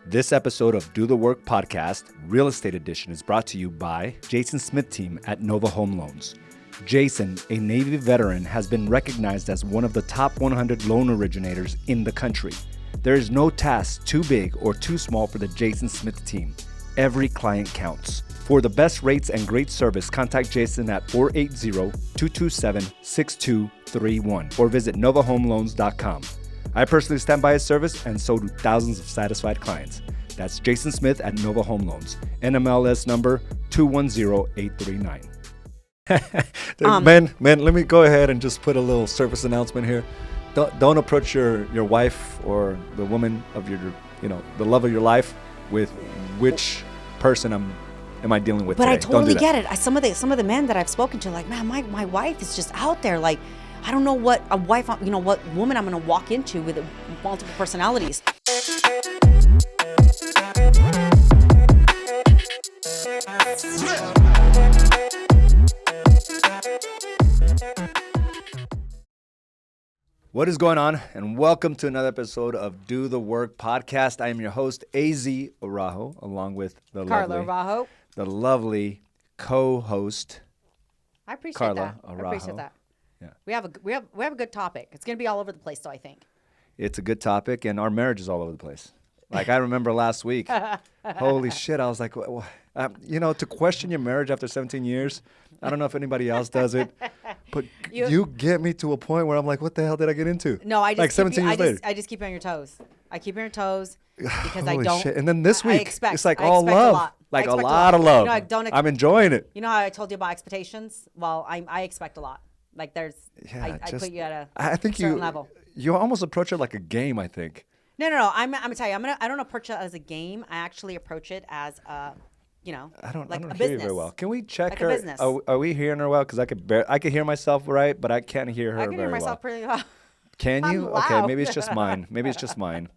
This episode of Do the Work Podcast, Real Estate Edition, is brought to you by Jason Smith team at Nova Home Loans. Jason, a Navy veteran, has been recognized as one of the top 100 loan originators in the country. There is no task too big or too small for the Jason Smith team. Every client counts. For the best rates and great service, contact Jason at 480-227-6231 or visit novahomeloans.com. I personally stand by his service, and so do thousands of satisfied clients. That's Jason Smith at Nova Home Loans. NMLS number 210839. Man, let me go ahead and just put a little service announcement here. Don't approach your wife or the woman of your, the love of your life with which person am I dealing with But today. I totally get it. Some of the men that I've spoken to, like, man, my wife is just out there. Like, I don't know what a wife, what woman I'm going to walk into with multiple personalities. What is going on? And welcome to another episode of Do the Work Podcast. I am your host, AZ Araujo, along with the Carla Araujo. The lovely co-host. I appreciate Carla that. Araujo. I appreciate that. Yeah. We have a good topic. It's going to be all over the place, though, I think. It's a good topic, and our marriage is all over the place. Like, I remember last week, holy shit, I was like, to question your marriage after 17 years, I don't know if anybody else does it, but you get me to a point where I'm like, what the hell did I get into? No, I just like 17 years later. I just keep you on your toes. I keep you on your toes because Holy I don't. Shit. And then this week, it's like all love. Like a lot of love. I'm enjoying it. You know how I told you about expectations? Well, I expect a lot. Like I put you at a certain level. You almost approach it like a game, I think. No. I'm gonna tell you. I don't approach it as a game. I actually approach it as a, I don't a hear business. you very well. Can we check like her? A business. Are we hearing her well? Because I could hear myself right, but I can't hear her very well. I can hear myself pretty well. Can you? I'm loud. Okay, maybe it's just mine.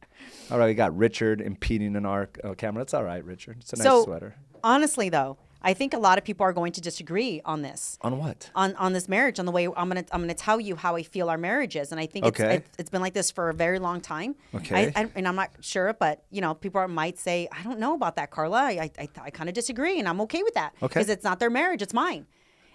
All right, we got Richard impeding in our camera. That's all right, Richard. It's a nice sweater. Honestly, though, I think a lot of people are going to disagree on this. On what? On this marriage, on the way I'm gonna tell you how I feel our marriage is, and I think it's been like this for a very long time. Okay. And I'm not sure, but people might say, I don't know about that, Carla. I kind of disagree, and I'm okay with that because it's not their marriage, it's mine.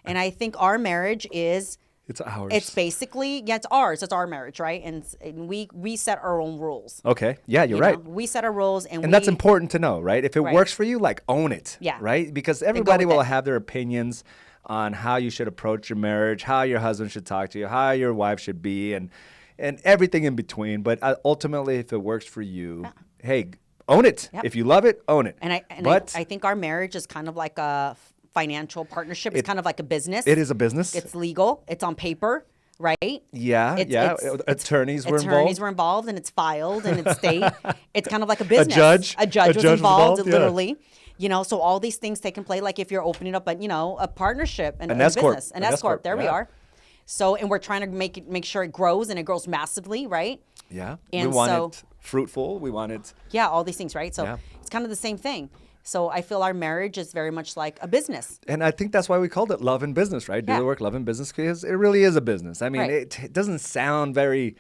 And I think our marriage is. It's ours. It's basically, it's ours. It's our marriage, right? And we set our own rules. Okay. Yeah, you're right. We set our rules, and that's important to know, right? If it works for you, like, own it. Yeah. Right? Because everybody will have their opinions on how you should approach your marriage, how your husband should talk to you, how your wife should be, and everything in between. But ultimately, if it works for you, hey, own it. Yep. If you love it, own it. I think our marriage is kind of like a financial partnership. It's kind of like a business. It is a business. It's legal. It's on paper, right? Yeah, attorneys were involved. Attorneys were involved, and it's filed, and it's state. It's kind of like a business. A judge was involved, literally. So all these things take in play, like if you're opening up a partnership and a business, an S corp. There we are. So, and we're trying to make sure it grows, and it grows massively, right? Yeah. And we want it fruitful. We want it. Yeah, all these things, right? So it's kind of the same thing. So I feel our marriage is very much like a business. And I think that's why we called it Love and Business, right? Do the work, love and business, because it really is a business. I mean, it doesn't sound very...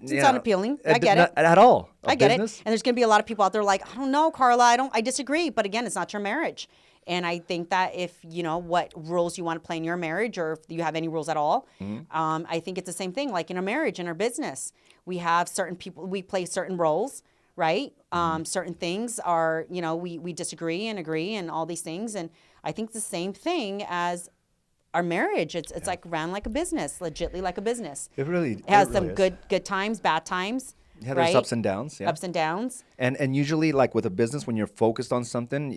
It's not appealing. I get it. At all. I get it. And there's going to be a lot of people out there like, I don't know, Carla, I disagree. But again, it's not your marriage. And I think that if what rules you want to play in your marriage, or if you have any rules at all, I think it's the same thing. Like in a marriage, in our business, we have certain people, we play certain roles. Right? Certain things are, we disagree and agree and all these things. And I think it's the same thing as our marriage. It's like ran like a business, legitly like a business. It really has really some good times, bad times. Yeah, there's ups and downs. Yeah. Ups and downs. And usually, like with a business, when you're focused on something,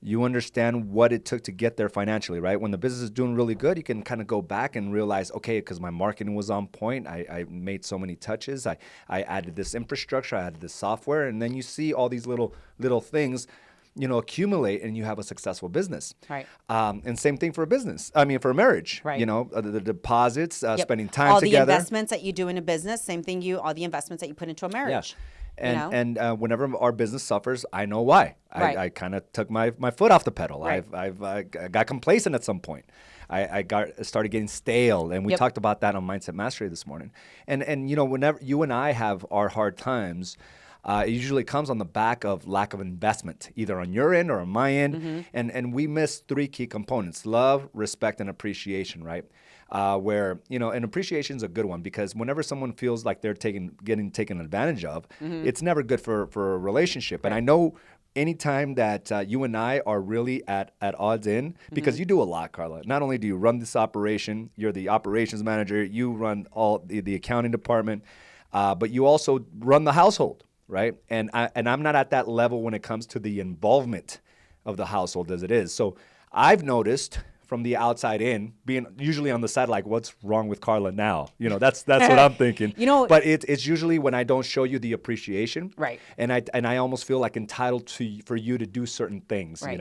you understand what it took to get there financially, right? When the business is doing really good, you can kind of go back and realize, okay, because my marketing was on point, I made so many touches, I added this infrastructure, I added this software, and then you see all these little things, accumulate, and you have a successful business. Right. And same thing for a business. I mean, for a marriage. Right. The deposits, spending time all together. All the investments that you do in a business, same thing. All the investments that you put into a marriage. Yeah. And whenever our business suffers, I know why. I kind of took my foot off the pedal. Right. I got complacent at some point. I started getting stale, and we talked about that on Mindset Mastery this morning. And whenever you and I have our hard times, it usually comes on the back of lack of investment, either on your end or on my end. And we miss three key components: love, respect, and appreciation, right? Where, and appreciation is a good one, because whenever someone feels like they're getting taken advantage of, it's never good for a relationship. And I know anytime that you and I are really at odds in, because you do a lot, Carla. Not only do you run this operation, you're the operations manager, you run all the accounting department, but you also run the household, right? And I'm not at that level when it comes to the involvement of the household as it is. So I've noticed from the outside in, being usually on the side, like, what's wrong with Carla now? That's what I'm thinking. But it's usually when I don't show you the appreciation, right? And I almost feel like entitled for you to do certain things, right.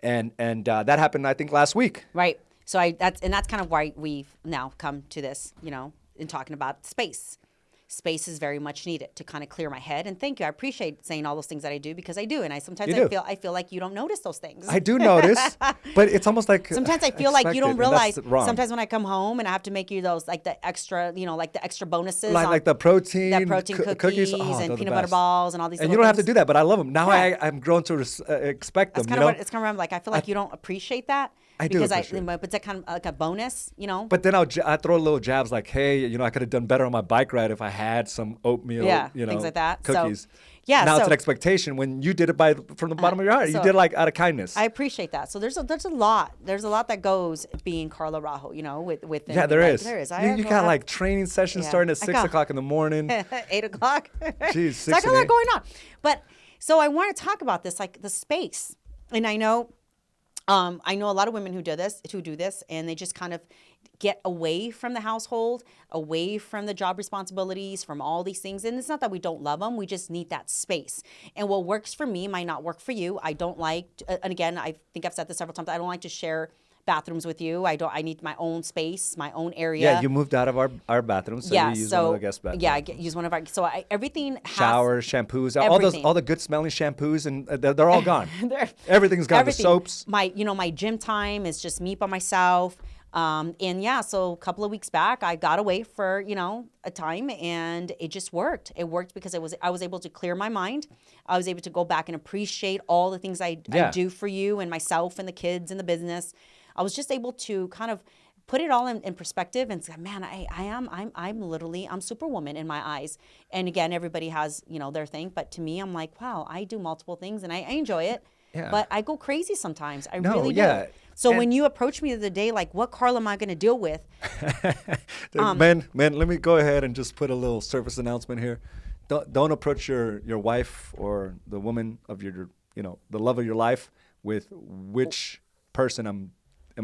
And that happened, I think, last week. Right. So that's kind of why we've now come to this, in talking about space. Space is very much needed to kind of clear my head. And thank you. I appreciate saying all those things that I do, because I do. And I feel like you don't notice those things. I do notice, but it's almost like sometimes I feel like you don't realize. Sometimes when I come home and I have to make you those, like the extra, like the extra bonuses, like the protein cookies and peanut butter balls and all these. And you don't have to do that, but I love them. Now I'm grown to expect them. It's kind of it's kind of like I feel like you don't appreciate that. I do because appreciate but it's kind of like a bonus, But then I throw little jabs like, hey, I could have done better on my bike ride if I had some oatmeal, things like that. Cookies. So, now it's an expectation when you did it from the bottom of your heart. You did it like out of kindness. I appreciat that. So there's a lot that goes being Carla Araujo, with there is. There is. You got like training sessions starting at 6 o'clock in the morning. 8 o'clock. Jeez, 6 so I got a lot going on. But so I want to talk about this, like the space, and I know a lot of women who do this, and they just kind of get away from the household, away from the job responsibilities, from all these things. And it's not that we don't love them. We just need that space. And what works for me might not work for you. I don't like, and again, I think I've said this several times, I don't like to share bathrooms with you. I need my own space, my own area. Yeah, you moved out of our bathroom, so you use one of the guest bathrooms. Yeah, I use one of our. So everything. Showers, shampoos, all the good smelling shampoos, and they're all gone. Everything's gone. The soaps. My gym time is just me by myself. So a couple of weeks back, I got away for a time, and it just worked. It worked because I was able to clear my mind. I was able to go back and appreciate all the things I do for you and myself and the kids and the business. I was just able to kind of put it all in perspective and say, man, I'm Superwoman in my eyes. And again, everybody has, their thing. But to me, I'm like, wow, I do multiple things and I enjoy it. Yeah. But I go crazy sometimes. I really do. So when you approach me the other day, like, what Carla am I going to deal with? Men, let me go ahead and just put a little service announcement here. Don't approach your wife or the woman of your, the love of your life with which person am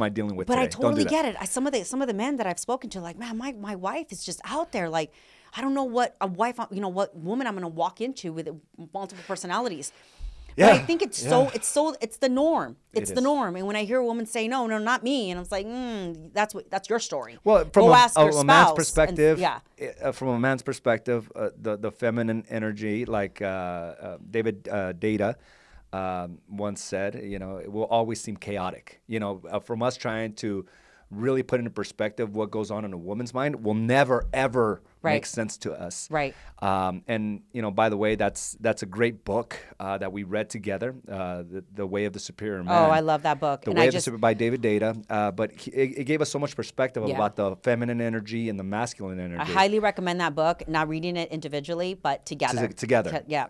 I dealing with today? I totally get it. Some of the men that I've spoken to, like, man, my wife is just out there. Like, I don't know what a wife, what woman I'm going to walk into with multiple personalities. Yeah. But I think it's the norm. It's the norm. And when I hear a woman say, no, not me, and I was like, that's your story. Well, from a man's perspective, from a man's perspective, the feminine energy, like David Data once said, it will always seem chaotic. From us trying to really put into perspective what goes on in a woman's mind will never, ever make sense to us. Right. And, by the way, that's a great book that we read together, The Way of the Superior Man. Oh, I love that book. The Way of the Superior by David Data. But it gave us so much perspective about the feminine energy and the masculine energy. I highly recommend that book, not reading it individually, but together. Together. Yeah.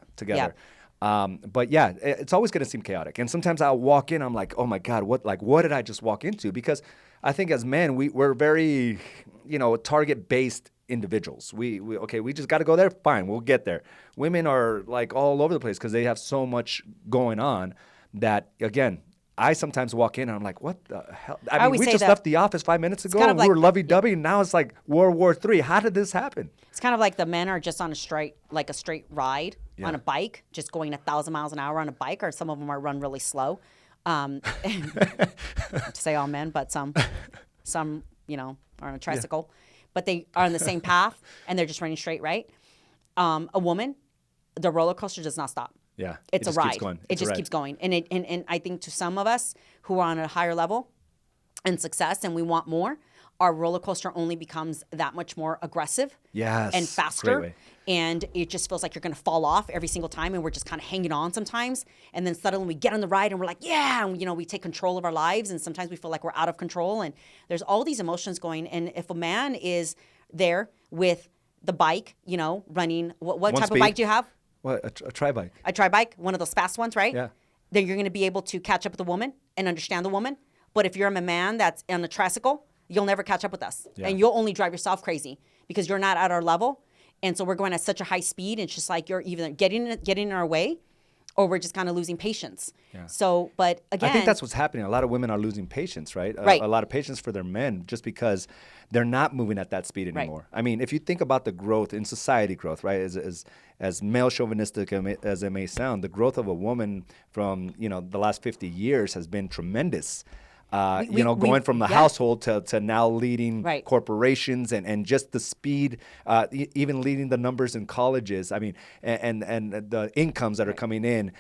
But yeah, it's always going to seem chaotic. And sometimes I'll walk in, I'm like, oh my God, what did I just walk into? Because I think as men, we're very, target-based individuals. We just got to go there. Fine, we'll get there. Women are like all over the place because they have so much going on that, again, I sometimes walk in and I'm like, what the hell? I mean, we just left the office 5 minutes ago and we were lovey-dovey, and now it's like World War III. How did this happen? It's kind of like the men are just on a straight ride on a bike, just going 1,000 miles an hour on a bike, or some of them are run really slow. To say all men, but some are on a tricycle, but they are on the same path and they're just running straight, right? A woman, the roller coaster does not stop. Yeah, it's a ride. It just keeps going, and I think to some of us who are on a higher level and success, and we want more, our roller coaster only becomes that much more aggressive, and faster, and it just feels like you're going to fall off every single time, and we're just kind of hanging on sometimes, and then suddenly we get on the ride and we're like, yeah, and we take control of our lives, and sometimes we feel like we're out of control, and there's all these emotions going. And if a man is there with the bike, running, what type speed. of bike do you have? What, a tri-bike? A tri-bike, one of those fast ones, right? Yeah. Then you're going to be able to catch up with the woman and understand the woman. But if you're a man that's on a tricycle, you'll never catch up with us. Yeah. And you'll only drive yourself crazy because you're not at our level. And so we're going at such a high speed. And it's just like you're either getting in our way, or we're just kind of losing patience. Yeah. So, but again, I think that's what's happening. A lot of women are losing patience, right? Right. A lot of patience for their men just because they're not moving at that speed anymore. Right. I mean, if you think about the growth in society growth, right, as male chauvinistic as it may sound, the growth of a woman from, the last 50 years has been tremendous. Going from the household to now leading Right. corporations and just the speed, even leading the numbers in colleges. I mean, and the incomes that are coming in.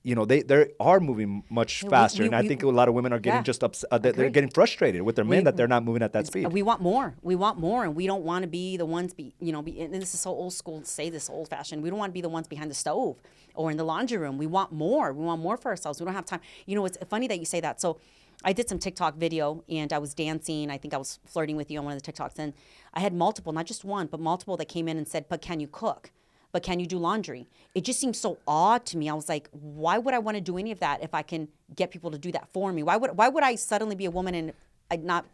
They are moving much faster, and I think a lot of women are getting just upset. They're getting frustrated with their men that they're not moving at that speed. We want more. We want more, and we don't want to be the ones. And this is so old school to say this, old fashioned. We don't want to be the ones behind the stove or in the laundry room. We want more. We want more for ourselves. We don't have time. It's funny that you say that. So, I did some TikTok video, and I was dancing. I think I was flirting with you on one of the TikToks, and I had multiple, not just one, but multiple that came in and said, "But can you cook? But can you do laundry?" It just seemed so odd to me. I was like, why would I want to do any of that if I can get people to do that for me? Why would I suddenly be a woman and I'm not,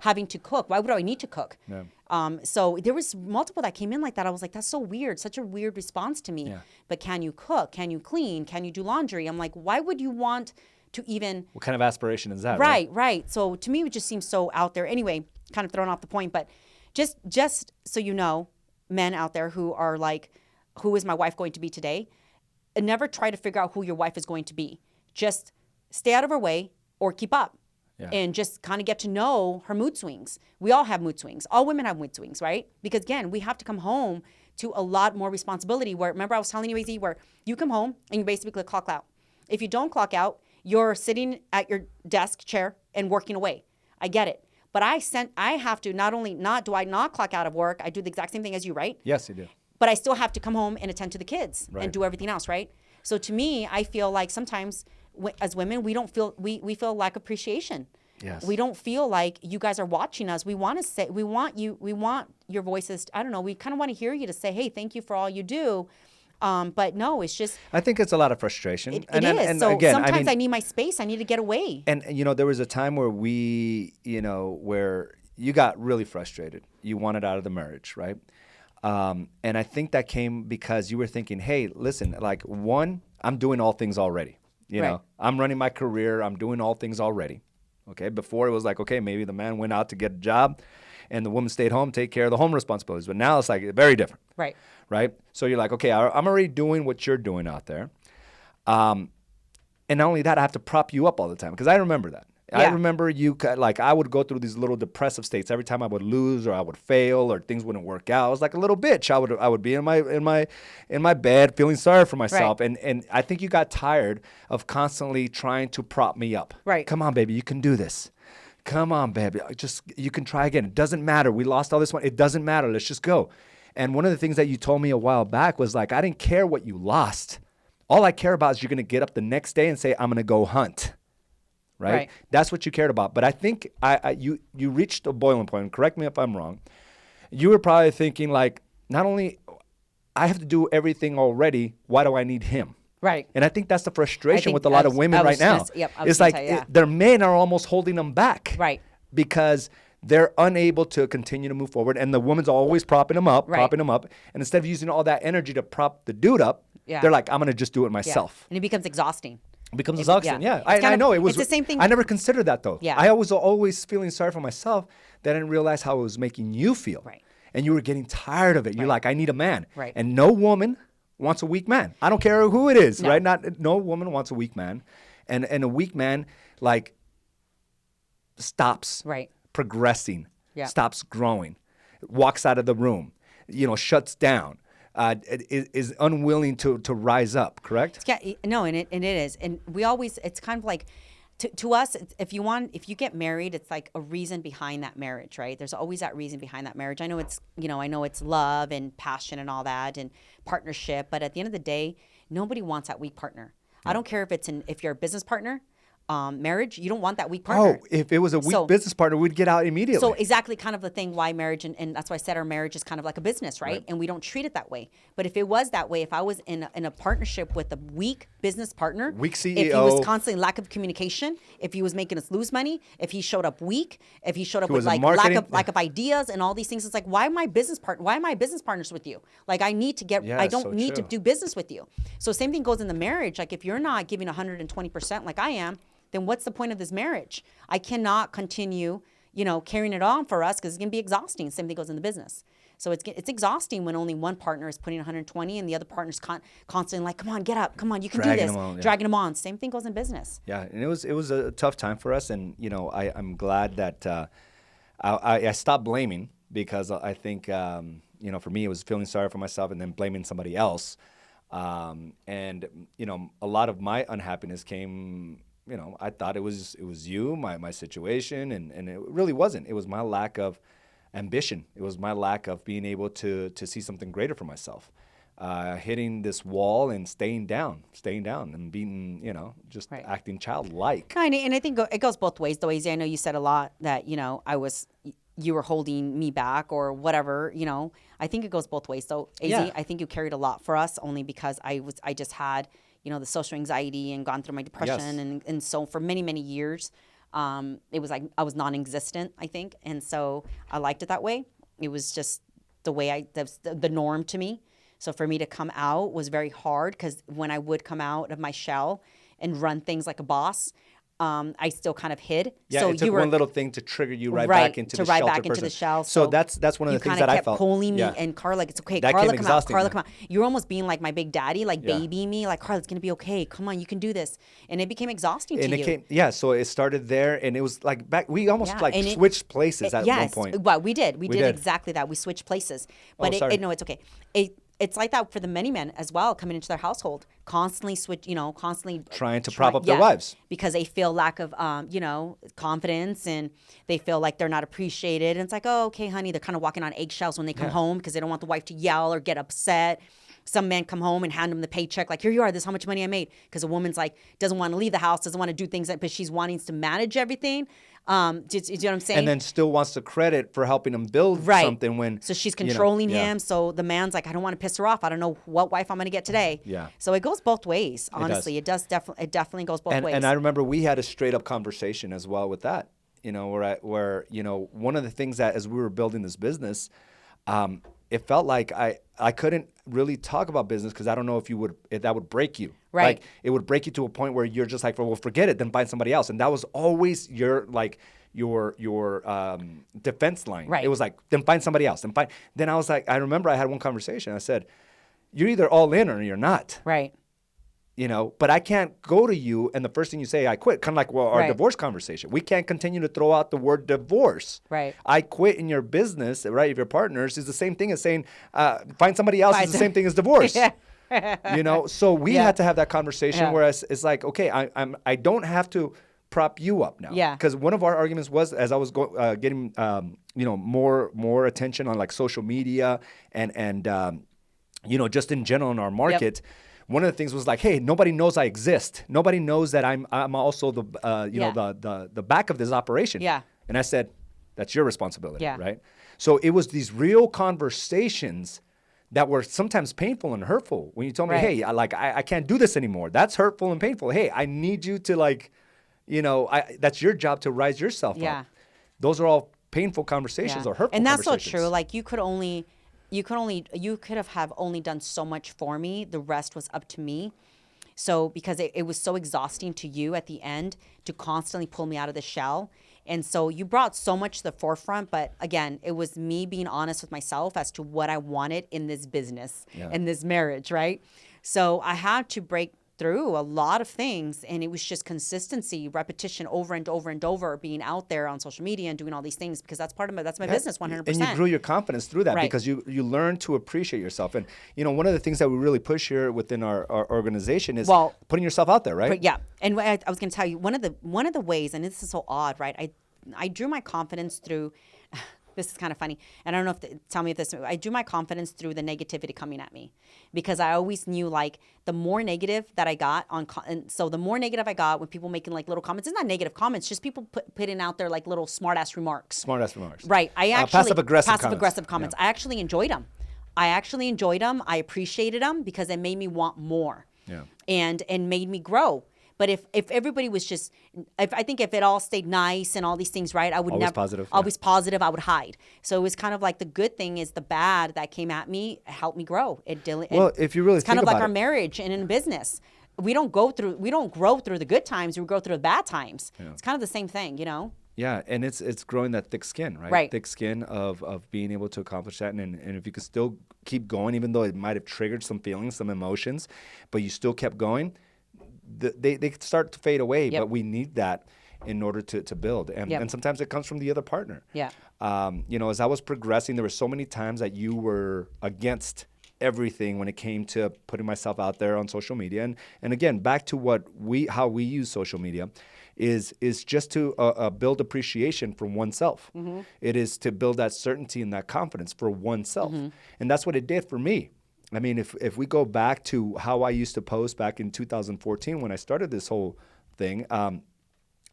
having to cook? Why would I need to cook? Yeah. So there was multiple that came in like that. I was like, that's so weird. Such a weird response to me. Yeah. But can you cook? Can you clean? Can you do laundry? I'm like, why would you want to even... What kind of aspiration is that? Right. So to me, it just seems so out there. Anyway, kind of thrown off the point, but just so you know, men out there who are like, who is my wife going to be today? And never try to figure out who your wife is going to be. Just stay out of her way or keep up. Yeah. And just kind of get to know her mood swings. We all have mood swings. All women have mood swings, right? Because again, we have to come home to a lot more responsibility where, remember I was telling you, AZ, where you come home and you basically clock out. If you don't clock out, you're sitting at your desk chair and working away. I get it. But I have to do I not clock out of work, I do the exact same thing as you, right? Yes, you do. But I still have to come home and attend to the kids and do everything else, right? So to me, I feel like sometimes as women, we feel lack of appreciation. Yes. We don't feel like you guys are watching us. We want your voices. I don't know. We kind of want to hear you to say, hey, thank you for all you do. But no, it's just... I think it's a lot of frustration. It is. So again, sometimes I need my space. I need to get away. And, there was a time where where you got really frustrated. You wanted out of the marriage, right? And I think that came because you were thinking, hey, listen, I'm doing all things already. I'm running my career. I'm doing all things already. Okay. Before it was like, okay, maybe the man went out to get a job and the woman stayed home, take care of the home responsibilities. But now it's like very different. Right. So you're like, okay, I'm already doing what you're doing out there. And not only that, I have to prop you up all the time because I remember that. Yeah. I remember I would go through these little depressive states every time I would lose or I would fail or things wouldn't work out. I was like a little bitch. I would be in my bed feeling sorry for myself. Right. And I think you got tired of constantly trying to prop me up. Right. Come on, baby, you can do this. Come on, baby. You can try again. It doesn't matter. We lost all this money. It doesn't matter. Let's just go. And one of the things that you told me a while back was like, I didn't care what you lost. All I care about is you're going to get up the next day and say, I'm going to go hunt. Right? That's what you cared about. But I think you reached a boiling point. And correct me if I'm wrong. You were probably thinking like, not only I have to do everything already, why do I need him? Right. And I think that's the frustration with a lot of women right now. It's like their men are almost holding them back. Right. Because they're unable to continue to move forward. And the woman's always propping them up. And instead of using all that energy to prop the dude up, they're like, I'm going to just do it myself. Yeah. And it becomes exhausting. It becomes exhausting. Yeah. I know. It was it's the same thing. I never considered that though. Yeah. I was always feeling sorry for myself that I didn't realize how it was making you feel. Right. And you were getting tired of it. You're like, I need a man. Right. And no woman wants a weak man. I don't care who it is, right? No woman wants a weak man. And a weak man stops progressing, stops growing, walks out of the room, shuts down. Is unwilling to rise up, correct? Yeah, no, and it is. And we always, it's kind of like, to us, if you get married, it's like a reason behind that marriage, right? There's always that reason behind that marriage. I know it's love and passion and all that and partnership, but at the end of the day, nobody wants that weak partner. I don't care if you're a business partner, marriage, you don't want that weak partner. Oh, if it was a weak business partner, we'd get out immediately. So exactly kind of the thing why marriage, and that's why I said our marriage is kind of like a business, right? And we don't treat it that way. But if it was that way, if I was in a partnership with a weak business partner, weak CEO, if he was constantly lack of communication, if he was making us lose money, if he showed up weak, if he showed up with like lack of ideas and all these things, it's like, why am I business partners with you? Like I don't need to do business with you. So same thing goes in the marriage. Like if you're not giving 120% like I am, then what's the point of this marriage? I cannot continue, carrying it on for us because it's going to be exhausting. Same thing goes in the business. So it's exhausting when only one partner is putting 120 and the other partner's constantly like, come on, get up. Come on, you can do this. Dragging them on. Same thing goes in business. Yeah, and it was a tough time for us. And, I'm glad that I stopped blaming because I think, for me, it was feeling sorry for myself and then blaming somebody else. And, a lot of my unhappiness came... I thought it was you, my situation, and it really wasn't. It was my lack of ambition. It was my lack of being able to see something greater for myself. Hitting this wall and staying down and being, just acting childlike. And I think it goes both ways, though, AZ. I know you said a lot that, you were holding me back or whatever, I think it goes both ways. So AZ, I think you carried a lot for us only because I just had... the social anxiety and gone through my depression. And so for many, many years, it was like I was non-existent, I think. And so I liked it that way. It was just the way the norm to me. So for me to come out was very hard because when I would come out of my shell and run things like a boss, I still kind of hid. Yeah, so it took one little thing to trigger you back into the shelter into the shell. So that's one of the things that I felt. You kind of kept pulling me, and Carla, like, it's okay. That Carla, came come out. exhausting, Carla, man. come out. You're almost being like my big daddy, like babying me, like, Carla, it's gonna be okay. Come on, you can do this. And it became exhausting to you. So it started there, and it was like back. We almost switched places at one point. Well, we did. We did exactly that. We switched places. But it's okay. It's like that for the many men as well coming into their household, constantly trying to prop up their wives because they feel lack of confidence and they feel like they're not appreciated. And it's like, oh, okay, honey, they're kind of walking on eggshells when they come home because they don't want the wife to yell or get upset. Some men come home and hand them the paycheck, like, here you are, this is how much money I made. Because a woman's like, doesn't want to leave the house, doesn't want to do things, but she's wanting to manage everything. Do you know what I'm saying? And then still wants the credit for helping him build something when... So she's controlling him. So the man's like, I don't want to piss her off. I don't know what wife I'm going to get today. Yeah. So it goes both ways, honestly. It definitely goes both ways. And I remember we had a straight up conversation as well with that, where one of the things that as we were building this business, it felt like I couldn't really talk about business because I don't know if that would break you. Right. Like it would break you to a point where you're just like, well, forget it, then find somebody else. And that was always your defense line. Right. It was like, then find somebody else. Then I was like, I remember I had one conversation. I said, you're either all in or you're not. Right. But I can't go to you and the first thing you say, I quit. Kind of like our divorce conversation. We can't continue to throw out the word divorce. Right. I quit in your business, right? If your partners is the same thing as saying, find somebody else is the same thing as divorce. So we had to have that conversation where it's like, okay, I don't have to prop you up now. Yeah. Because one of our arguments was, as I was getting, more attention on like social media and just in general in our market. Yep. One of the things was like, hey, nobody knows I exist. Nobody knows that I'm also the the back of this operation. Yeah. And I said, that's your responsibility, right? So it was these real conversations that were sometimes painful and hurtful. When you told me, hey, I can't do this anymore. That's hurtful and painful. Hey, I need you to that's your job to rise yourself up. Those are all painful conversations or hurtful conversations. And that's so true. Like you could have only done so much for me. The rest was up to me. So because it was so exhausting to you at the end to constantly pull me out of the shell. And so you brought so much to the forefront. But again, it was me being honest with myself as to what I wanted in this business, in this marriage, right? So I had to break through a lot of things, and it was just consistency, repetition, over and over and over, being out there on social media and doing all these things, because that's part of that's my business, 100%. And you grew your confidence through that, Right. because you learn to appreciate yourself. And one of the things that we really push here within our organization is putting yourself out there, right? But yeah, and I was going to tell you one of the ways, and this is so odd, right? I drew my confidence through. This is kind of funny, and I don't know tell me if this. I drew my confidence through the negativity coming at me, because I always knew, like, the more negative that I got and so the more negative I got when people making like little comments. It's not negative comments, just people putting out there like little smart ass remarks. Right. I actually passive aggressive comments. Yeah. I actually enjoyed them. I appreciated them because it made me want more. Yeah. And made me grow. But if everybody was just, I think if it all stayed nice and all these things, right, I would always never. Positive, always positive, I would hide. So it was kind of like the good thing is the bad that came at me helped me grow. Well, if you really it's think kind of like about our it. marriage and in business. We don't grow through the good times. We grow through the bad times. Yeah. It's kind of the same thing, Yeah, and it's growing that thick skin, right? Right. Thick skin of being able to accomplish that, and if you can still keep going, even though it might have triggered some feelings, some emotions, but you still kept going. They start to fade away, Yep. but we need that in order to build. And, Yep. and sometimes it comes from the other partner. Yeah. As I was progressing, there were so many times that you were against everything when it came to putting myself out there on social media. And again, back to how we use social media is just to build appreciation for oneself. Mm-hmm. It is to build that certainty and that confidence for oneself. Mm-hmm. And that's what it did for me. I mean, if we go back to how I used to post back in 2014 when I started this whole thing, I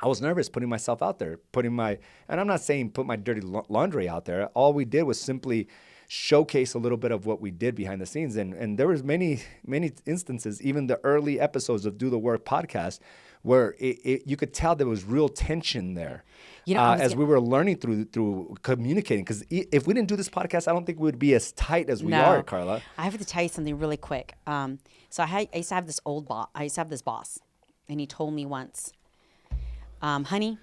was nervous putting myself out there, and I'm not saying put my dirty laundry out there. All we did was simply showcase a little bit of what we did behind the scenes. And there was many instances, even the early episodes of Do the Work podcast, where you could tell there was real tension there. As we were learning through communicating. Because if we didn't do this podcast, I don't think we would be as tight as we are, Carla. I have to tell you something really quick. So I used to have this boss, and he told me once, honey,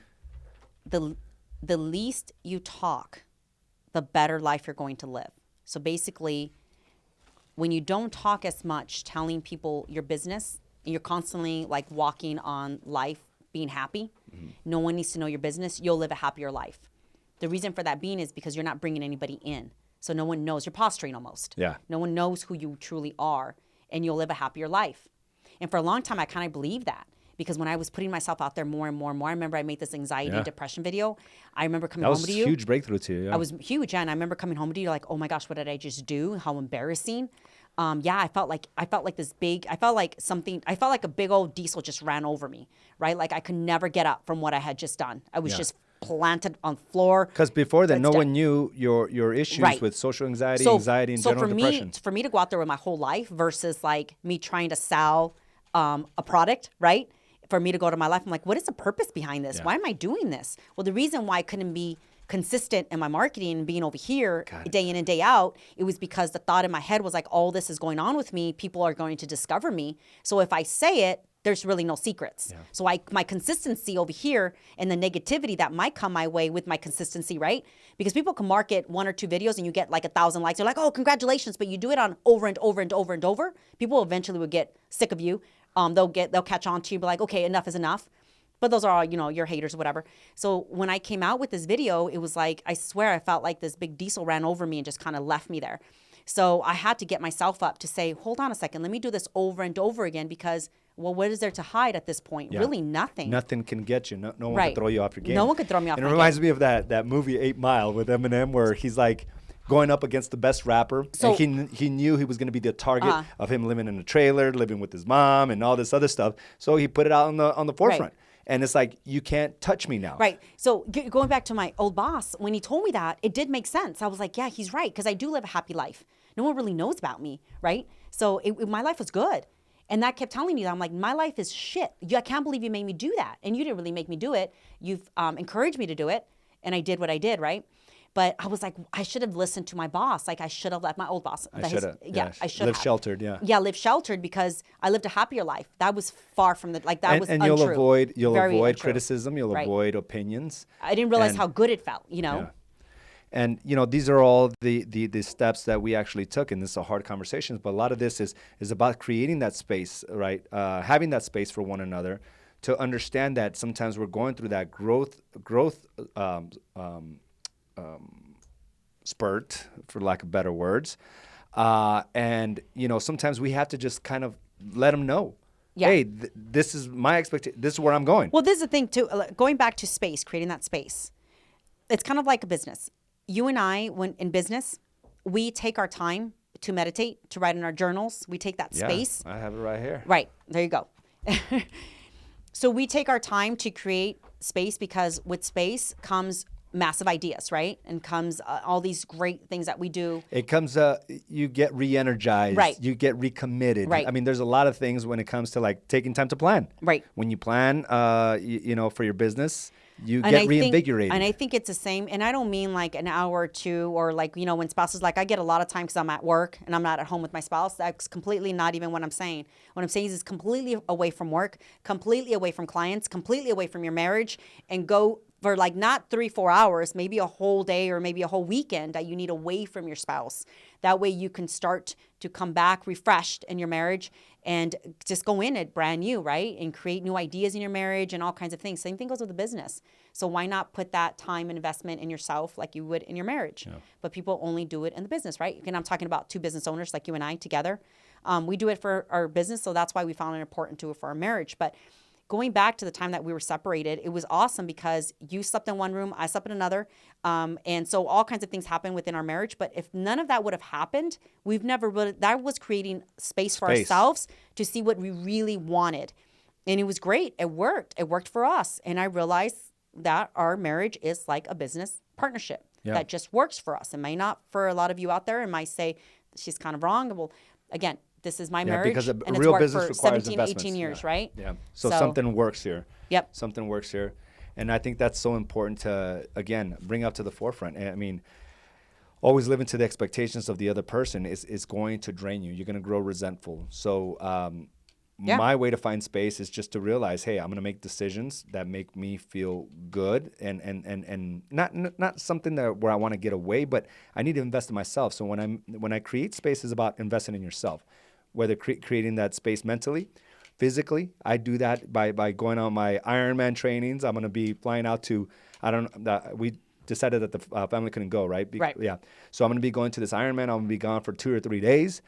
the least you talk, the better life you're going to live. So basically, when you don't talk as much, telling people your business, and you're constantly like walking on life, being happy, no one needs to know your business, you'll live a happier life. The reason for that being is because you're not bringing anybody in. So no one knows. You're posturing almost. Yeah. No one knows who you truly are, and you'll live a happier life. And for a long time, I kind of believed that. Because when I was putting myself out there more and more and more, I remember I made this anxiety and depression video. I remember coming home to you. That was a huge breakthrough to you. Yeah. I was huge, and I remember coming home to you like, oh my gosh, what did I just do? How embarrassing. I felt like a big old diesel just ran over me, right? Like I could never get up from what I had just done. I was just planted on the floor. Because before then, no one knew your issues with social anxiety, anxiety, and general depression. For me to go out there with my whole life versus like me trying to sell a product, right? For me to go to my life, I'm like, what is the purpose behind this? Yeah. Why am I doing this? Well, the reason why I couldn't be consistent in my marketing and being over here day in and day out, it was because the thought in my head was like, all this is going on with me. People are going to discover me. So if I say it, there's really no secrets. Yeah. So my consistency over here and the negativity that might come my way with my consistency, right? Because people can market 1 or 2 videos and you get like 1,000 likes. They're like, oh, congratulations. But you do it on over and over and over and over. People eventually will get sick of you. They'll catch on to you, be like, okay, enough is enough. But those are all, your haters or whatever. So when I came out with this video, it was like, I swear I felt like this big diesel ran over me and just kind of left me there. So I had to get myself up to say, hold on a second, let me do this over and over again because, well, what is there to hide at this point? Yeah. Really nothing. Nothing can get you. No one can throw you off your game. No one could throw me off my game. And it reminds me of that movie 8 Mile with Eminem where he's like, going up against the best rapper. So, and he knew he was going to be the target of him living in a trailer, living with his mom and all this other stuff. So he put it out on the forefront. Right. And it's like, you can't touch me now. Right. So going back to my old boss, when he told me that, it did make sense. I was like, yeah, he's right. Because I do live a happy life. No one really knows about me, right? So my life was good. And that kept telling me that. I'm like, my life is shit. I can't believe you made me do that. And you didn't really make me do it. You've encouraged me to do it. And I did what I did, right? But I was like, I should have listened to my boss. Like I should have let my old boss. I should have. Yeah, I should have. Live sheltered, yeah. Yeah, live sheltered because I lived a happier life. That was far from was and untrue. You'll Very avoid untrue. criticism. You'll avoid opinions. I didn't realize how good it felt, Yeah. And, these are all the steps that we actually took, and this is a hard conversations, but a lot of this is about creating that space, right? Having that space for one another to understand that sometimes we're going through that growth spurt, for lack of better words. And, sometimes we have to just kind of let them know, hey, this is my expectation. This is where I'm going. Well, this is the thing, too. Going back to space, creating that space. It's kind of like a business. You and I, when in business, we take our time to meditate, to write in our journals. We take that space. I have it right here. Right. There you go. So we take our time to create space because with space comes massive ideas, right? And comes all these great things that we do. It comes, you get re-energized. Right. You get recommitted. Right. I mean, there's a lot of things when it comes to like taking time to plan. Right. When you plan, for your business, you get reinvigorated. And I think it's the same. And I don't mean like an hour or two or like, when spouses, like I get a lot of time because I'm at work and I'm not at home with my spouse. That's completely not even what I'm saying. What I'm saying is completely away from work, completely away from clients, completely away from your marriage, and go for like not 3-4 hours, maybe a whole day or maybe a whole weekend that you need away from your spouse. That way you can start to come back refreshed in your marriage and just go in it brand new, right? And create new ideas in your marriage and all kinds of things. Same thing goes with the business. So why not put that time and investment in yourself like you would in your marriage? Yeah. But people only do it in the business, right? And I'm talking about two business owners like you and I together. We do it for our business, so that's why we found it important to do it for our marriage. But going back to the time that we were separated, it was awesome because you slept in one room, I slept in another. And so all kinds of things happened within our marriage. But if none of that would have happened, we've never really, that was creating space for ourselves to see what we really wanted. And it was great. It worked. It worked for us. And I realized that our marriage is like a business partnership that just works for us. It may not for a lot of you out there and might say, she's kind of wrong. Well, again, this is my marriage, because and it's real worked business for requires 17, 18 years, right? Yeah. So something works here. Yep. Something works here. And I think that's so important to, again, bring up to the forefront. I mean, always living to the expectations of the other person is going to drain you. You're going to grow resentful. So my way to find space is just to realize, hey, I'm going to make decisions that make me feel good and not something where I want to get away, but I need to invest in myself. So when I create space, is about investing in yourself, whether creating that space mentally, physically. I do that by going on my Ironman trainings. I'm going to be flying out to, we decided that the family couldn't go, right? Right. Yeah. So I'm going to be going to this Ironman. I'm going to be gone for 2 or 3 days.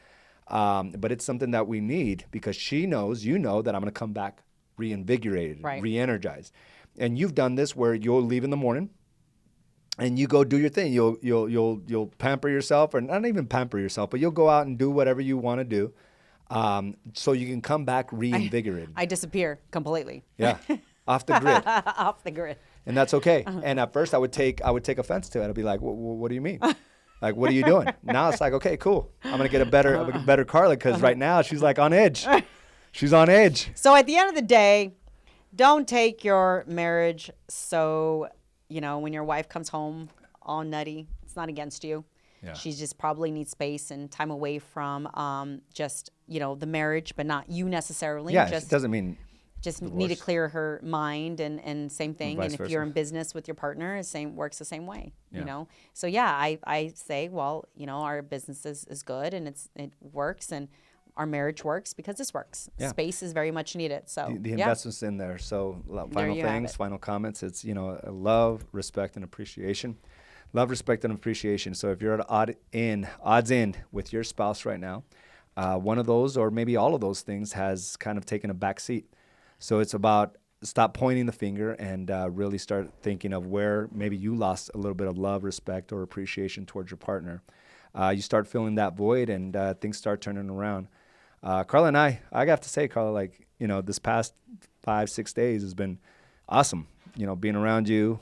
But it's something that we need because she knows, that I'm going to come back reinvigorated, re-energized. And you've done this where you'll leave in the morning and you go do your thing. You'll pamper yourself, or not even pamper yourself, but you'll go out and do whatever you want to do. So you can come back reinvigorated. I disappear completely. Yeah. Off the grid. Off the grid. And that's okay. And at first I would take offense to it. I'd be like, what do you mean? Like, what are you doing? Now it's like, okay, cool. I'm going to get a better Carla because right now she's like on edge. She's on edge. So at the end of the day, don't take your marriage so, when your wife comes home all nutty, it's not against you. Yeah. She just probably needs space and time away from just, the marriage, but not you necessarily. Yeah, it doesn't mean... Just divorce. Need to clear her mind and same thing. And if versa. You're in business with your partner, works the same way, So yeah, I say, well, our business is good and it works and our marriage works because this works. Yeah. Space is very much needed. So the investment's in there. So final comments. It's, love, respect, and appreciation. Love, respect, and appreciation. So if you're at odds in with your spouse right now, one of those or maybe all of those things has kind of taken a back seat. So it's about stop pointing the finger and really start thinking of where maybe you lost a little bit of love, respect, or appreciation towards your partner. You start filling that void and things start turning around. Carla and I have to say, Carla, this past 5-6 days has been awesome, being around you.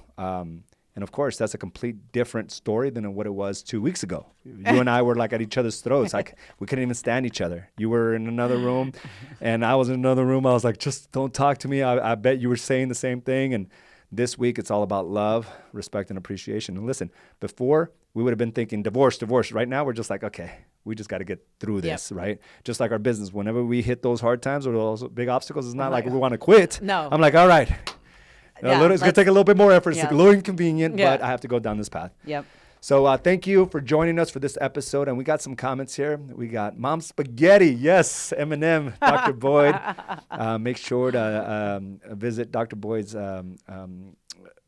And of course, that's a complete different story than what it was 2 weeks ago. You and I were like at each other's throats. We couldn't even stand each other. You were in another room and I was in another room. I was like, just don't talk to me. I bet you were saying the same thing. And this week it's all about love, respect, and appreciation. And listen, before we would have been thinking divorce. Right now we're just like, okay, we just got to get through this, right? Just like our business. Whenever we hit those hard times or those big obstacles, it's not like we want to quit. No. I'm like, all right. It's going to take a little bit more effort. It's a little inconvenient, but I have to go down this path. Yep. So thank you for joining us for this episode. And we got some comments here. We got Mom Spaghetti. Yes, Eminem, Dr. Boyd. Make sure to visit Dr. Boyd's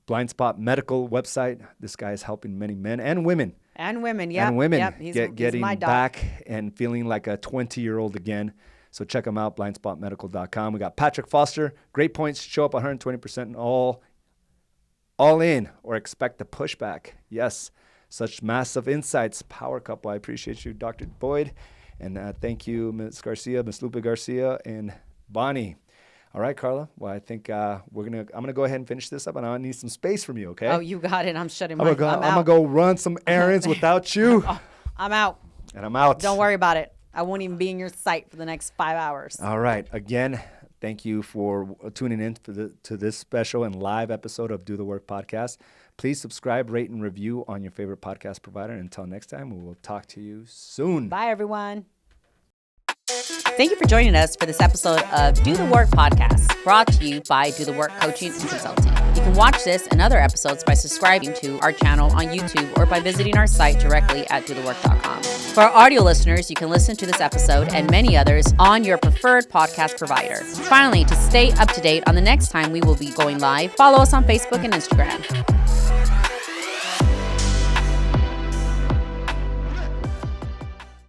Blind Spot Medical website. This guy is helping many men and women. And women, yeah. And women He's getting my doc. back and feeling like a 20-year-old again. So check them out, blindspotmedical.com. We got Patrick Foster. Great points. Show up 120% in all in or expect a pushback. Yes. Such massive insights. Power couple. I appreciate you, Dr. Boyd. And thank you, Ms. Garcia, Ms. Lupe Garcia, and Bonnie. All right, Carla. Well, I think I'm gonna go ahead and finish this up, and I need some space from you. Okay? Oh, you got it. I'm shutting my. I'm gonna go run some errands without you. I'm out. And I'm out. Don't worry about it. I won't even be in your sight for the next 5 hours. All right. Again, thank you for tuning in to this special and live episode of Do the Work podcast. Please subscribe, rate, and review on your favorite podcast provider. Until next time, we will talk to you soon. Bye, everyone. Thank you for joining us for this episode of Do the Work podcast, brought to you by Do the Work Coaching and Consulting. You can watch this and other episodes by subscribing to our channel on YouTube or by visiting our site directly at dothework.com. For our audio listeners, you can listen to this episode and many others on your preferred podcast provider. Finally, to stay up to date on the next time we will be going live, follow us on Facebook and Instagram.